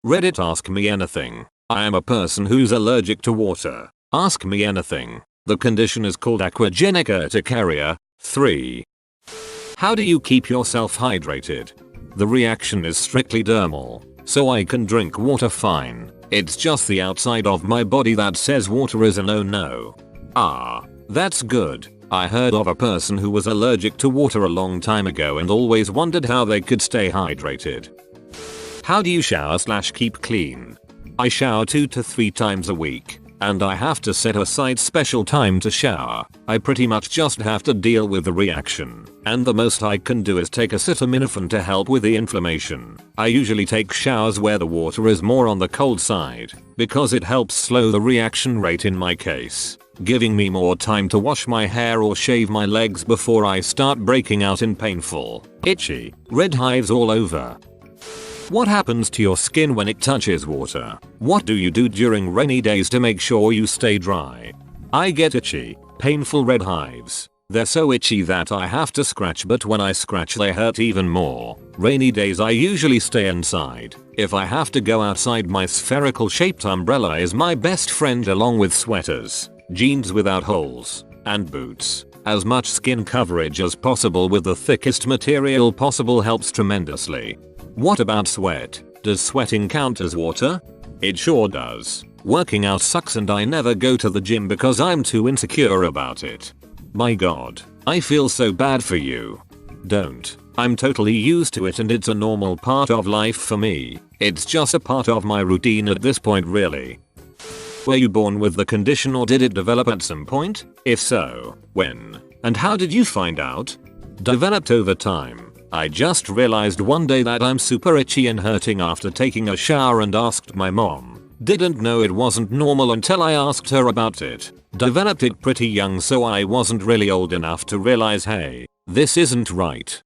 Reddit, ask me anything. I am a person who's allergic to water. Ask me anything. The condition is called aquagenic urticaria. 3. How do you keep yourself hydrated? The reaction is strictly dermal, so I can drink water fine. It's just the outside of my body that says water is a no-no. Ah, that's good. I heard of a person who was allergic to water a long time ago and always wondered how they could stay hydrated. How do you shower/keep clean? I shower 2 to 3 times a week, and I have to set aside special time to shower. I pretty much just have to deal with the reaction, and the most I can do is take acetaminophen to help with the inflammation. I usually take showers where the water is more on the cold side, because it helps slow the reaction rate in my case, giving me more time to wash my hair or shave my legs before I start breaking out in painful, itchy, red hives all over. What happens to your skin when it touches water? What do you do during rainy days to make sure you stay dry? I get itchy, painful red hives. They're so itchy that I have to scratch, but when I scratch they hurt even more. Rainy days I usually stay inside. If I have to go outside, my spherical shaped umbrella is my best friend, along with sweaters, jeans without holes, and boots. As much skin coverage as possible with the thickest material possible helps tremendously. What about sweat? Does sweating count as water? It sure does. Working out sucks and I never go to the gym because I'm too insecure about it. My god, I feel so bad for you. Don't. I'm totally used to it and it's a normal part of life for me. It's just a part of my routine at this point, really. Were you born with the condition or did it develop at some point? If so, when? And how did you find out? Developed over time. I just realized one day that I'm super itchy and hurting after taking a shower and asked my mom. Didn't know it wasn't normal until I asked her about it. Developed it pretty young, so I wasn't really old enough to realize, hey, this isn't right.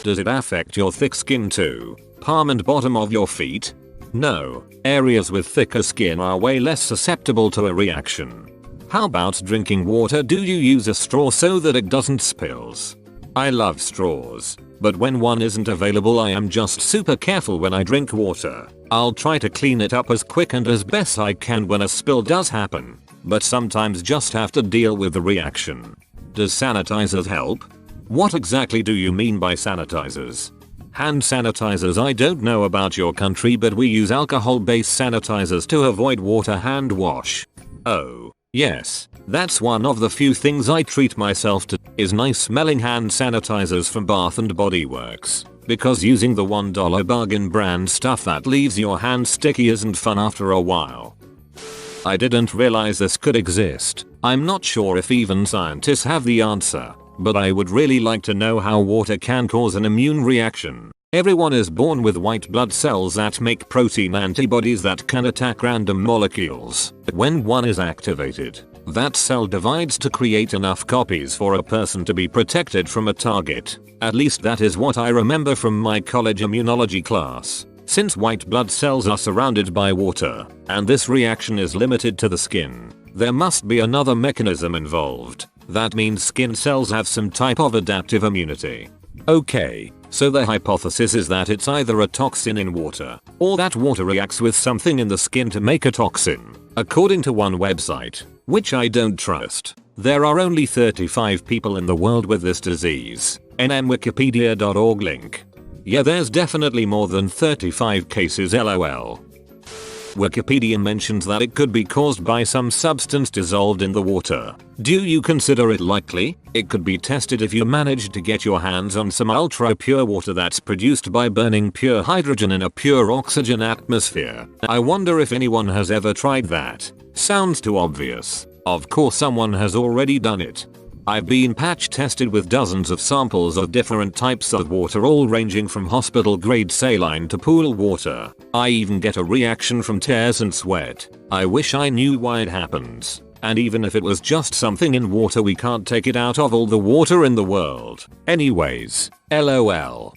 Does it affect your thick skin too? Palm and bottom of your feet? No, areas with thicker skin are way less susceptible to a reaction. How about drinking water? Do you use a straw so that it doesn't spills? I love straws, but when one isn't available I am just super careful when I drink water. I'll try to clean it up as quick and as best I can when a spill does happen, but sometimes just have to deal with the reaction. Does sanitizers help? What exactly do you mean by sanitizers? Hand sanitizers? I don't know about your country, but we use alcohol-based sanitizers to avoid water hand wash. Oh, yes, that's one of the few things I treat myself to, is nice smelling hand sanitizers from Bath and Body Works, because using the $1 bargain brand stuff that leaves your hands sticky isn't fun after a while. I didn't realize this could exist. I'm not sure if even scientists have the answer, but I would really like to know how water can cause an immune reaction. Everyone is born with white blood cells that make protein antibodies that can attack random molecules. When one is activated, that cell divides to create enough copies for a person to be protected from a target. At least that is what I remember from my college immunology class. Since white blood cells are surrounded by water, and this reaction is limited to the skin, there must be another mechanism involved. That means skin cells have some type of adaptive immunity. Okay, so the hypothesis is that it's either a toxin in water, or that water reacts with something in the skin to make a toxin. According to one website, which I don't trust, there are only 35 people in the world with this disease. nmwikipedia.org link. Yeah, there's definitely more than 35 cases, lol. Wikipedia mentions that it could be caused by some substance dissolved in the water. Do you consider it likely? It could be tested if you manage to get your hands on some ultra pure water that's produced by burning pure hydrogen in a pure oxygen atmosphere. I wonder if anyone has ever tried that. Sounds too obvious. Of course someone has already done it. I've been patch tested with dozens of samples of different types of water, all ranging from hospital grade saline to pool water. I even get a reaction from tears and sweat. I wish I knew why it happens. And even if it was just something in water, we can't take it out of all the water in the world. Anyways, lol.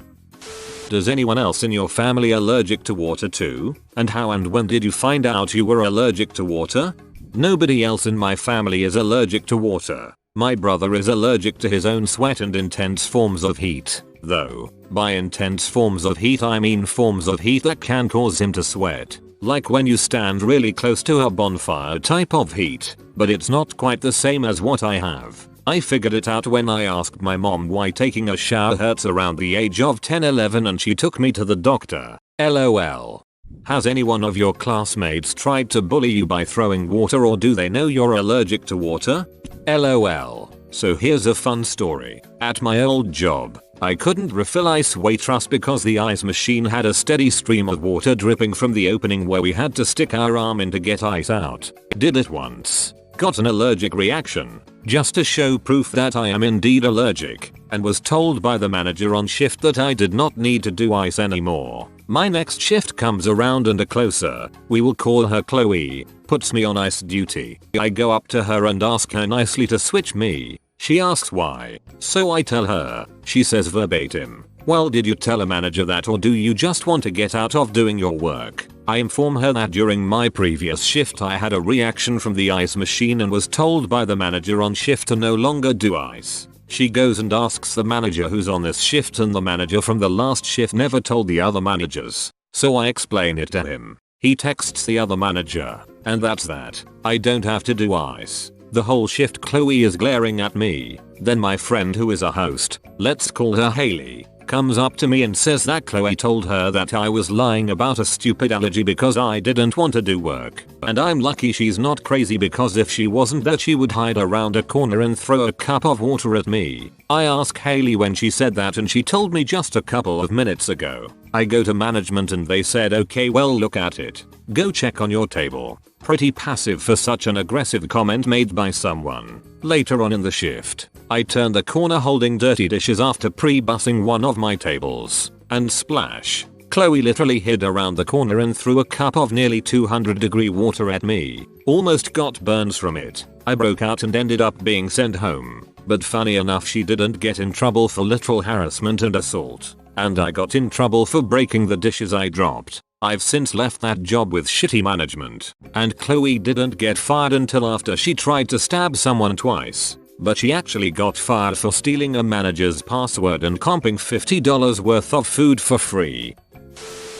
Does anyone else in your family allergic to water too? And how and when did you find out you were allergic to water? Nobody else in my family is allergic to water. My brother is allergic to his own sweat and intense forms of heat. though. By intense forms of heat I mean forms of heat that can cause him to sweat. Like when you stand really close to a bonfire type of heat. But it's not quite the same as what I have. I figured it out when I asked my mom why taking a shower hurts around the age of 10-11 and she took me to the doctor. LOL. Has any one of your classmates tried to bully you by throwing water, or do they know you're allergic to water? LOL. So here's a fun story. At my old job, I couldn't refill ice waitress because the ice machine had a steady stream of water dripping from the opening where we had to stick our arm in to get ice out. Did it once. Got an allergic reaction. Just to show proof that I am indeed allergic, and was told by the manager on shift that I did not need to do ice anymore. My next shift comes around and a closer, we will call her Chloe, puts me on ice duty. I go up to her and ask her nicely to switch me. She asks why. So I tell her. She says verbatim, "Well, did you tell a manager that, or do you just want to get out of doing your work?" I inform her that during my previous shift I had a reaction from the ice machine and was told by the manager on shift to no longer do ice. She goes and asks the manager who's on this shift, and the manager from the last shift never told the other managers. So I explain it to him. He texts the other manager, and that's that. I don't have to do ice. The whole shift Chloe is glaring at me. Then my friend, who is a host, let's call her Haley, comes up to me and says that Chloe told her that I was lying about a stupid allergy because I didn't want to do work. And I'm lucky she's not crazy, because if she wasn't that she would hide around a corner and throw a cup of water at me. I ask Haley when she said that, and she told me just a couple of minutes ago. I go to management and they said, okay, well, look at it. Go check on your table. Pretty passive for such an aggressive comment made by someone. Later on in the shift, I turn the corner holding dirty dishes after pre-bussing one of my tables, and splash. Chloe literally hid around the corner and threw a cup of nearly 200-degree water at me. Almost got burns from it. I broke out and ended up being sent home. But funny enough, she didn't get in trouble for literal harassment and assault. And I got in trouble for breaking the dishes I dropped. I've since left that job with shitty management, and Chloe didn't get fired until after she tried to stab someone twice. But she actually got fired for stealing a manager's password and comping $50 worth of food for free.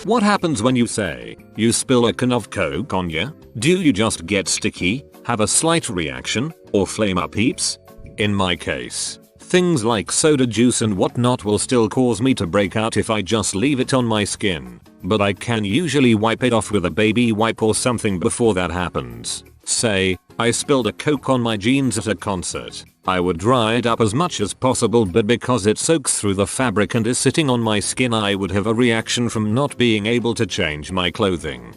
What happens when you say, you spill a can of Coke on ya? Do you just get sticky, have a slight reaction, or flame up heaps? In my case, things like soda juice and whatnot will still cause me to break out if I just leave it on my skin. But I can usually wipe it off with a baby wipe or something before that happens. Say, I spilled a Coke on my jeans at a concert. I would dry it up as much as possible, but because it soaks through the fabric and is sitting on my skin, I would have a reaction from not being able to change my clothing.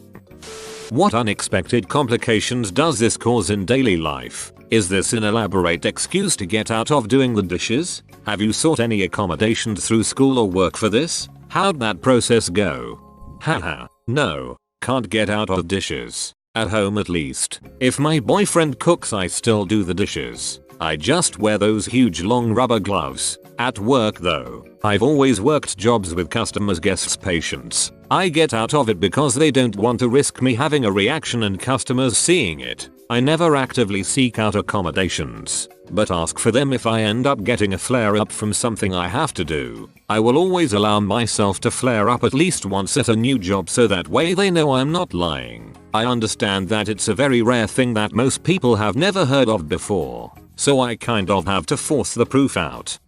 What unexpected complications does this cause in daily life? Is this an elaborate excuse to get out of doing the dishes? Have you sought any accommodations through school or work for this? How'd that process go? Haha, no, can't get out of dishes. At home at least. If my boyfriend cooks, I still do the dishes. I just wear those huge long rubber gloves. At work though, I've always worked jobs with customers, guests, patients. I get out of it because they don't want to risk me having a reaction and customers seeing it. I never actively seek out accommodations, but ask for them if I end up getting a flare up from something I have to do. I will always allow myself to flare up at least once at a new job, so that way they know I'm not lying. I understand that it's a very rare thing that most people have never heard of before, so I kind of have to force the proof out.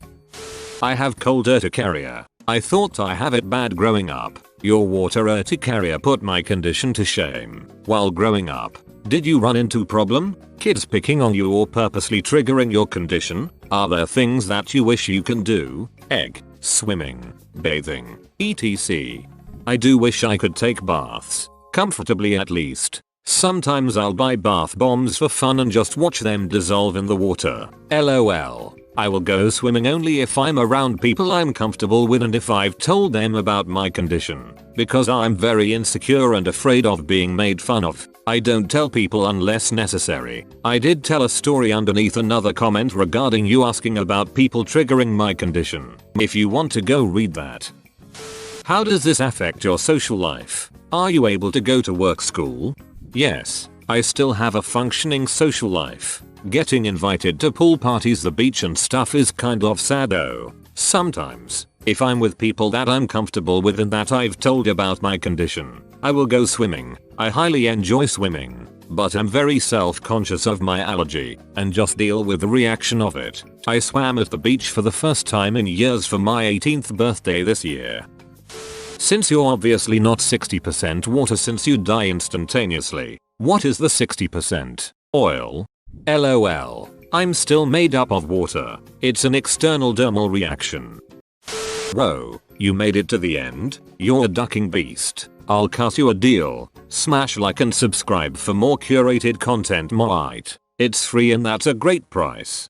I have cold urticaria. I thought I have it bad growing up. Your water urticaria put my condition to shame. While growing up, did you run into problem? Kids picking on you or purposely triggering your condition? Are there things that you wish you can do? Egg, swimming, bathing, etc. I do wish I could take baths. Comfortably at least. Sometimes I'll buy bath bombs for fun and just watch them dissolve in the water. LOL. I will go swimming only if I'm around people I'm comfortable with and if I've told them about my condition. Because I'm very insecure and afraid of being made fun of, I don't tell people unless necessary. I did tell a story underneath another comment regarding you asking about people triggering my condition. If you want to go read that. How does this affect your social life? Are you able to go to work, school? Yes, I still have a functioning social life. Getting invited to pool parties, the beach and stuff is kind of sad though. Sometimes, If I'm with people that I'm comfortable with and that I've told about my condition, I will go swimming. I highly enjoy swimming, but I'm very self-conscious of my allergy and just deal with the reaction of it. I swam at the beach for the first time in years for my 18th birthday this year. Since you're obviously not 60% water since you die instantaneously, what is the 60%? Oil? LOL. I'm still made up of water. It's an external dermal reaction. Bro, you made it to the end? You're a ducking beast. I'll cut you a deal. Smash like and subscribe for more curated content. It's free and that's a great price.